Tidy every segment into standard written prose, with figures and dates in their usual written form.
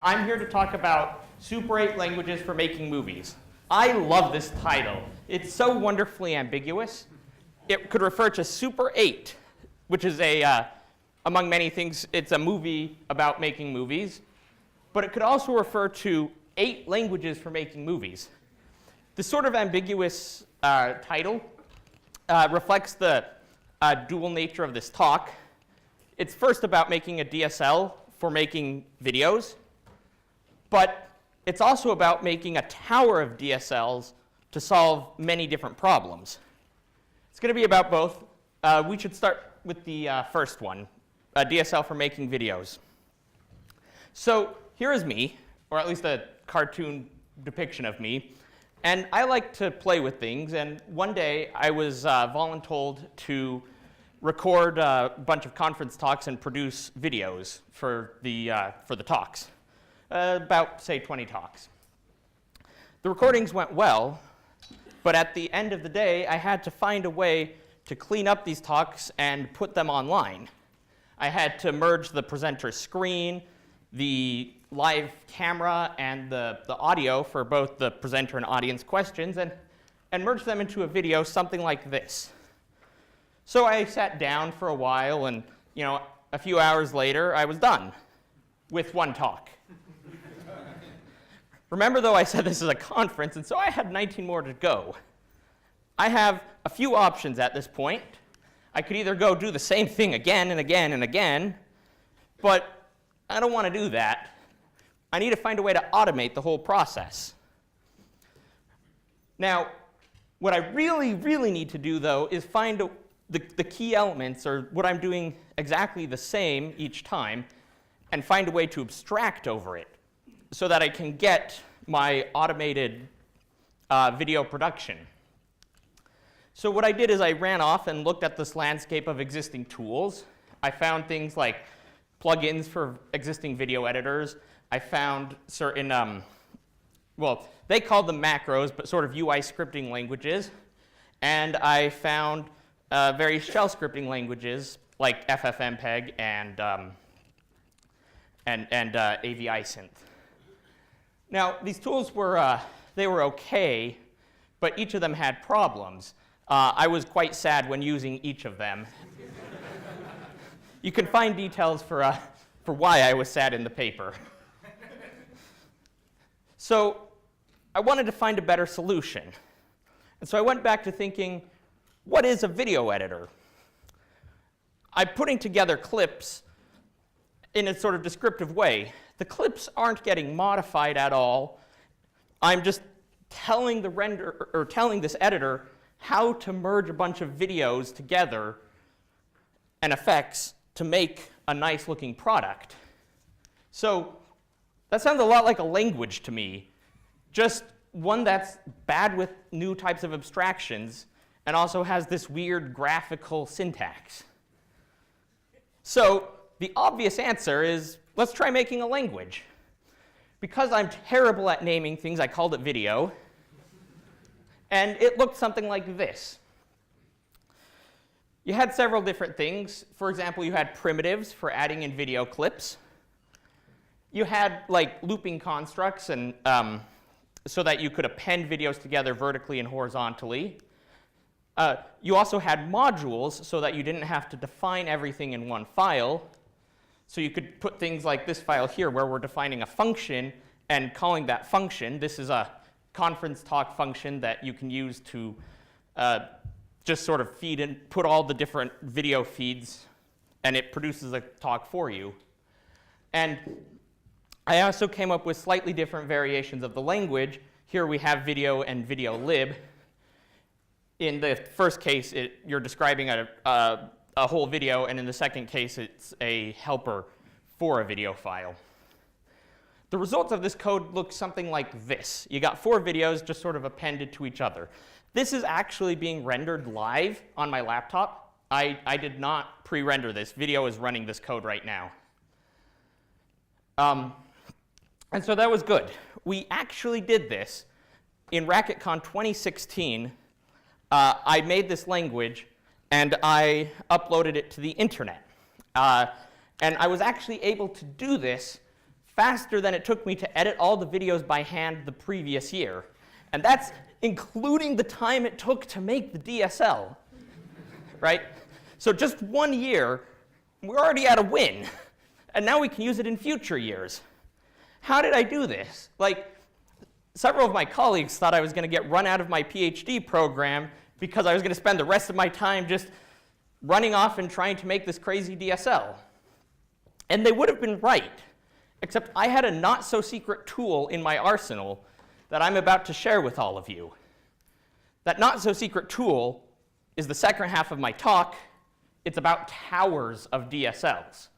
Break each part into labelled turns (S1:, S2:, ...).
S1: I'm here to talk about Super 8 languages for making movies. I love this title. It's so wonderfully ambiguous. It could refer to Super 8, which is among many things, it's a movie about making movies. But it could also refer to 8 languages for making movies. This sort of ambiguous title reflects the dual nature of this talk. It's first about making a DSL for making videos, but it's also about making a tower of DSLs to solve many different problems. It's going to be about both. We should start with the first one, a DSL for making videos. So here is me, or at least a cartoon depiction of me. And I like to play with things. And one day, I was voluntold to record a bunch of conference talks and produce videos for the talks, about, say, 20 talks. The recordings went well, but at the end of the day, I had to find a way to clean up these talks and put them online. I had to merge the presenter's screen, the live camera, and the audio for both the presenter and audience questions, and merge them into a video something like this. So I sat down for a while, and a few hours later, I was done with one talk. Remember, though, I said this is a conference, and so I had 19 more to go. I have a few options at this point. I could either go do the same thing again and again and again, but I don't want to do that. I need to find a way to automate the whole process. Now, what I really, really need to do, though, is find the key elements, or what I'm doing exactly the same each time, and find a way to abstract over it so that I can get my automated video production. So what I did is I ran off and looked at this landscape of existing tools. I found things like plugins for existing video editors. I found certain, well, they called them macros, but sort of UI scripting languages. And I found various shell scripting languages like FFmpeg and AVIsynth. Now, these tools were, they were OK, but each of them had problems. I was quite sad when using each of them. You can find details for why I was sad in the paper. So I wanted to find a better solution. And so I went back to thinking, what is a video editor? I'm putting together clips in a sort of descriptive way. The clips aren't getting modified at all. I'm just telling this editor how to merge a bunch of videos together and effects to make a nice looking product. So that sounds a lot like a language to me, just one that's bad with new types of abstractions and also has this weird graphical syntax. So the obvious answer is, let's try making a language. Because I'm terrible at naming things, I called it video. And it looked something like this. You had several different things. For example, you had primitives for adding in video clips. You had like looping constructs and so that you could append videos together vertically and horizontally. You also had modules so that you didn't have to define everything in one file. So you could put things like this file here where we're defining a function and calling that function. This is a conference talk function that you can use to just sort of feed and put all the different video feeds, and it produces a talk for you. And I also came up with slightly different variations of the language. Here we have video and video lib. In the first case, you're describing a whole video, and in the second case, it's a helper for a video file. The results of this code look something like this. You got 4 videos just sort of appended to each other. This is actually being rendered live on my laptop. I did not pre-render this. Video is running this code right now. And so that was good. We actually did this in RacketCon 2016. I made this language, and I uploaded it to the internet. And I was actually able to do this faster than it took me to edit all the videos by hand the previous year. And that's including the time it took to make the DSL, right? So just 1 year, we're already at a win. And now we can use it in future years. How did I do this? Like, several of my colleagues thought I was going to get run out of my PhD program because I was going to spend the rest of my time just running off and trying to make this crazy DSL. And they would have been right, except I had a not-so-secret tool in my arsenal that I'm about to share with all of you. That not-so-secret tool is the second half of my talk. It's about towers of DSLs.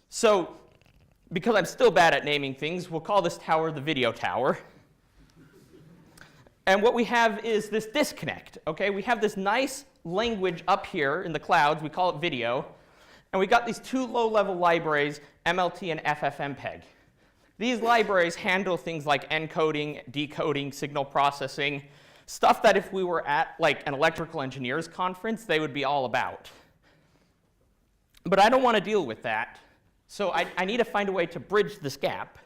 S1: So, because I'm still bad at naming things, we'll call this tower the video tower. And what we have is this disconnect, okay? We have this nice language up here in the clouds, we call it video, and we got these two low-level libraries, MLT and FFmpeg. These libraries handle things like encoding, decoding, signal processing, stuff that if we were at like an electrical engineers conference, they would be all about. But I don't want to deal with that. So I need to find a way to bridge this gap.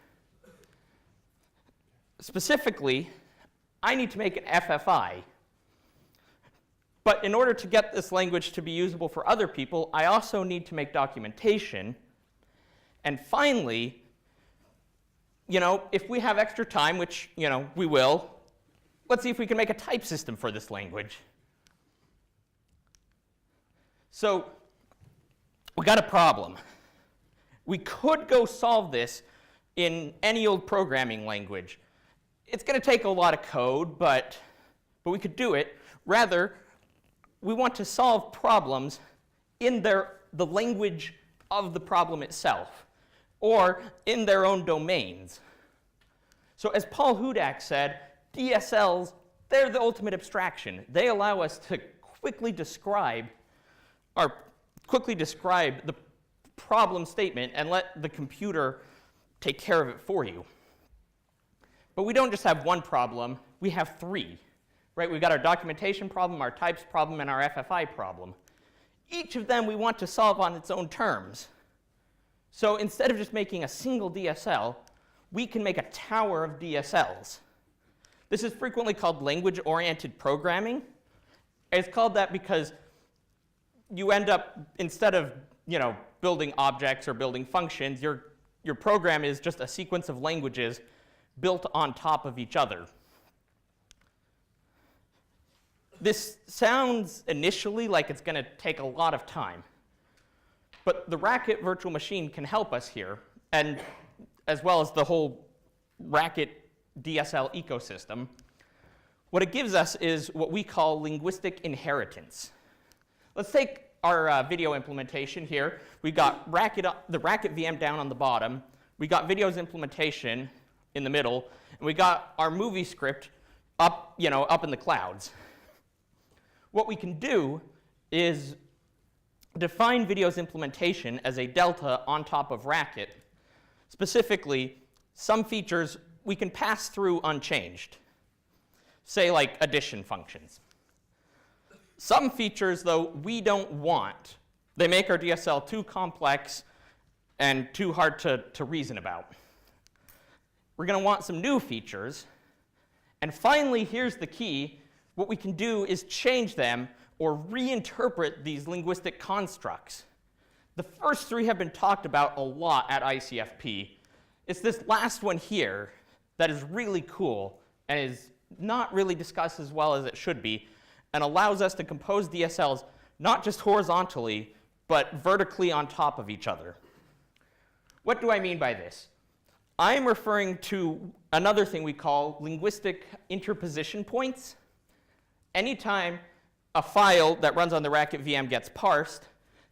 S1: Specifically, I need to make an FFI. But in order to get this language to be usable for other people, I also need to make documentation. And finally, if we have extra time, which we will, let's see if we can make a type system for this language. So we got a problem. We could go solve this in any old programming language. It's going to take a lot of code, but we could do it. Rather, we want to solve problems in the language of the problem itself, or in their own domains. So as Paul Hudak said, DSLs, they're the ultimate abstraction. They allow us to quickly describe the problem statement and let the computer take care of it for you. But we don't just have one problem, we have three. Right? We've got our documentation problem, our types problem, and our FFI problem. Each of them we want to solve on its own terms. So instead of just making a single DSL, we can make a tower of DSLs. This is frequently called language-oriented programming. It's called that because you end up, instead of building objects or building functions, your program is just a sequence of languages built on top of each other. This sounds initially like it's going to take a lot of time. But the Racket virtual machine can help us here, and as well as the whole Racket DSL ecosystem. What it gives us is what we call linguistic inheritance. Let's take our video implementation here. We got the Racket VM down on the bottom. We got video's implementation in the middle, and we got our movie script up in the clouds. What we can do is define video's implementation as a delta on top of Racket. Specifically, some features we can pass through unchanged, say like addition functions. Some features, though, we don't want. They make our DSL too complex and too hard to reason about. We're going to want some new features. And finally, here's the key. What we can do is change them or reinterpret these linguistic constructs. The first three have been talked about a lot at ICFP. It's this last one here that is really cool and is not really discussed as well as it should be, and allows us to compose DSLs not just horizontally, but vertically on top of each other. What do I mean by this? I'm referring to another thing we call linguistic interposition points. Anytime a file that runs on the Racket VM gets parsed,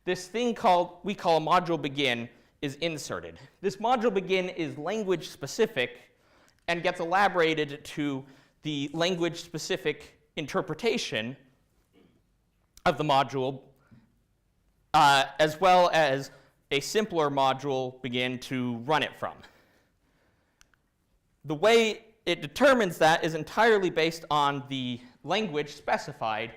S1: this thing we call module begin is inserted. This module begin is language specific and gets elaborated to the language specific interpretation of the module, as well as a simpler module begin to run it from. The way it determines that is entirely based on the language specified,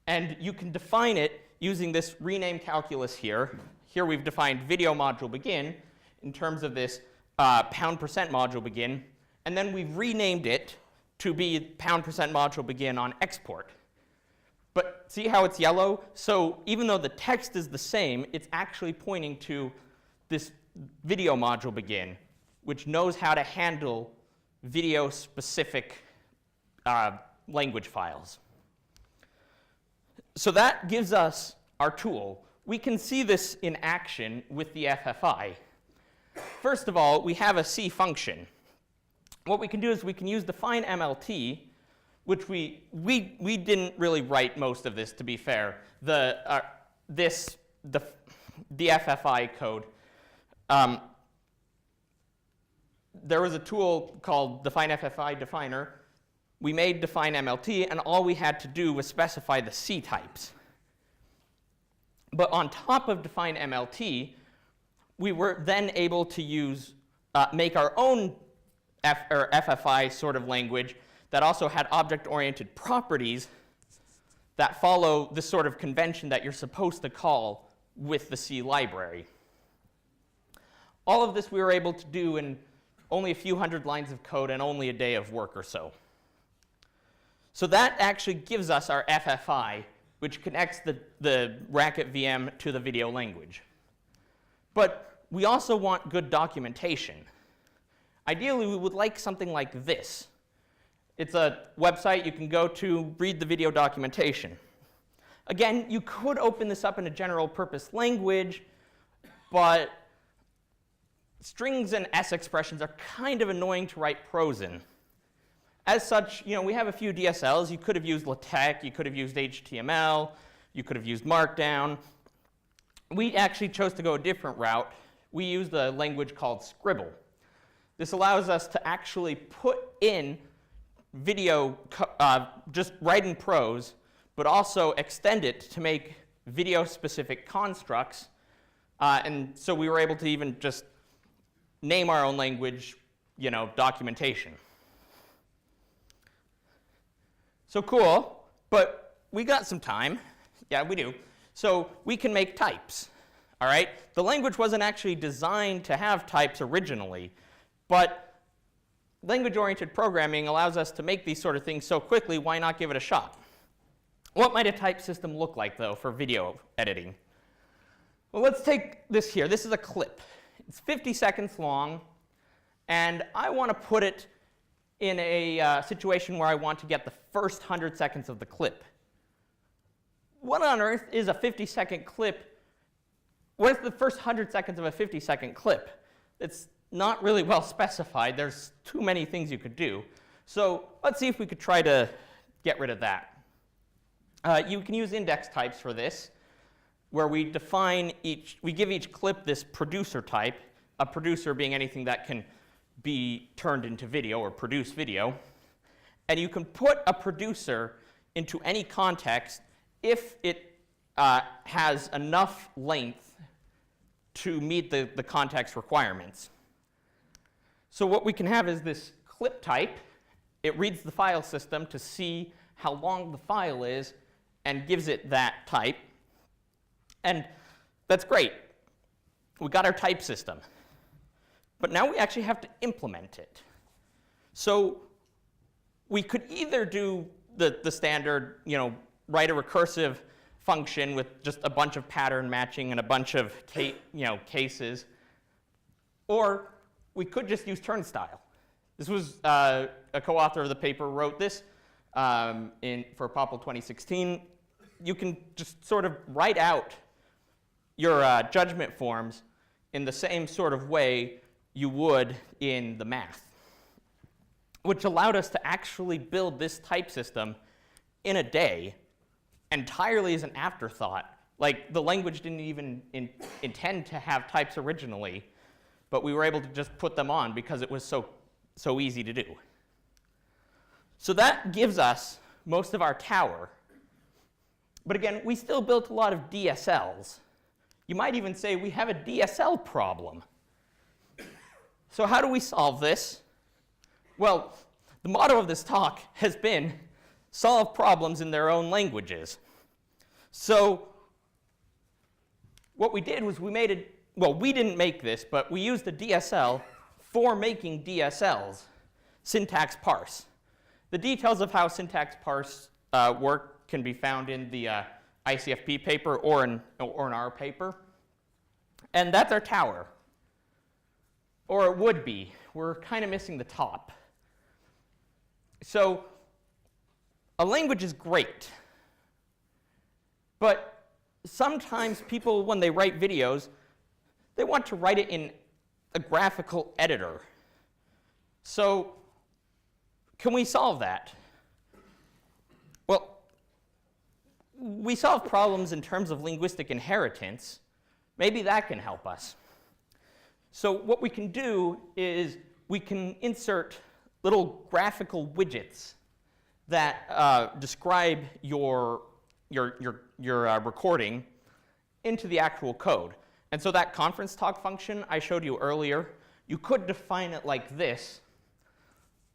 S1: and you can define it using this rename calculus here. Here we've defined video module begin. in terms of this pound percent module begin, and then we've renamed it to be pound percent module begin on export. But see how it's yellow? So even though the text is the same, it's actually pointing to this video module begin, which knows how to handle video-specific language files. So that gives us our tool. We can see this in action with the FFI. First of all, we have a C function. What we can do is we can use define MLT, which we didn't really write most of this, to be fair. The FFI code. There was a tool called define FFI definer. We made define MLT, and all we had to do was specify the C types. But on top of define MLT, we were then able to use make our own FFI sort of language that also had object-oriented properties that follow this sort of convention that you're supposed to call with the C library. All of this we were able to do in only a few hundred lines of code and only a day of work or so. So that actually gives us our FFI, which connects the Racket VM to the video language. But we also want good documentation. Ideally, we would like something like this. It's a website you can go to, read the video documentation. Again, you could open this up in a general purpose language, but strings and S expressions are kind of annoying to write prose in. As such, we have a few DSLs. You could have used LaTeX, you could have used HTML, you could have used Markdown. We actually chose to go a different route. We used a language called Scribble. This allows us to actually put in video, just write in prose, but also extend it to make video-specific constructs. And so we were able to even just name our own language, documentation. So cool, but we got some time. Yeah, we do. So we can make types, all right? The language wasn't actually designed to have types originally, but language-oriented programming allows us to make these sort of things so quickly, why not give it a shot? What might a type system look like, though, for video editing? Well, let's take this here. This is a clip. It's 50 seconds long, and I want to put it in a situation where I want to get the first 100 seconds of the clip. What on earth is a 50-second clip? What is the first 100 seconds of a 50-second clip? It's not really well specified. There's too many things you could do. So let's see if we could try to get rid of that. You can use index types for this, where we give each clip this producer type, a producer being anything that can be turned into video or produce video. And you can put a producer into any context if it has enough length to meet the context requirements. So what we can have is this clip type. It reads the file system to see how long the file is and gives it that type. And that's great. We got our type system. But now we actually have to implement it. So we could either do the standard, write a recursive function with just a bunch of pattern matching and a bunch of cases, or we could just use turnstile. This was a co-author of the paper wrote this for POPL 2016. You can just sort of write out your judgment forms in the same sort of way you would in the math, which allowed us to actually build this type system in a day entirely as an afterthought. Like, the language didn't even intend to have types originally, but we were able to just put them on because it was so easy to do. So that gives us most of our tower. But again, we still built a lot of DSLs. You might even say we have a DSL problem. So how do we solve this? Well, the motto of this talk has been solve problems in their own languages. So what we did was we made well, we didn't make this, but we used a DSL for making DSLs, syntax parse. The details of how syntax parse work can be found in the ICFP paper or in our paper. And that's our tower. Or it would be. We're kind of missing the top. So a language is great. But sometimes people, when they write videos, they want to write it in a graphical editor. So can we solve that? Well, we solve problems in terms of linguistic inheritance. Maybe that can help us. So what we can do is we can insert little graphical widgets that describe your recording into the actual code. And so that conference talk function I showed you earlier, you could define it like this,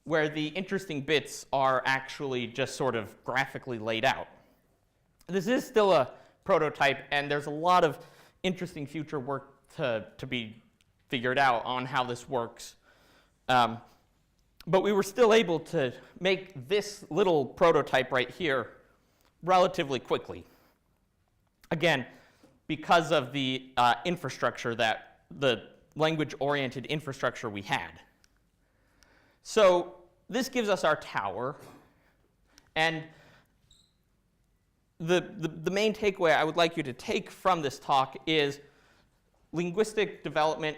S1: where the interesting bits are actually just sort of graphically laid out. This is still a prototype, and there's a lot of interesting future work to be figured out on how this works. But we were still able to make this little prototype right here relatively quickly. Again, because of the infrastructure the language-oriented infrastructure we had. So this gives us our tower. And the main takeaway I would like you to take from this talk is linguistic development,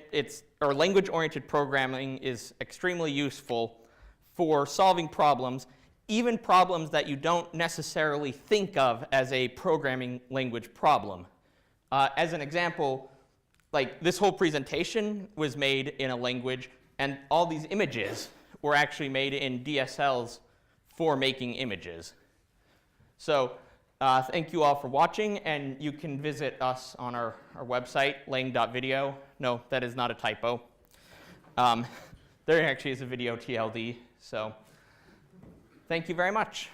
S1: or language-oriented programming is extremely useful for solving problems, even problems that you don't necessarily think of as a programming language problem. As an example, like this whole presentation was made in a language, and all these images were actually made in DSLs for making images. So thank you all for watching, and you can visit us on our website, lang.video. No, that is not a typo. There actually is a video TLD, so thank you very much.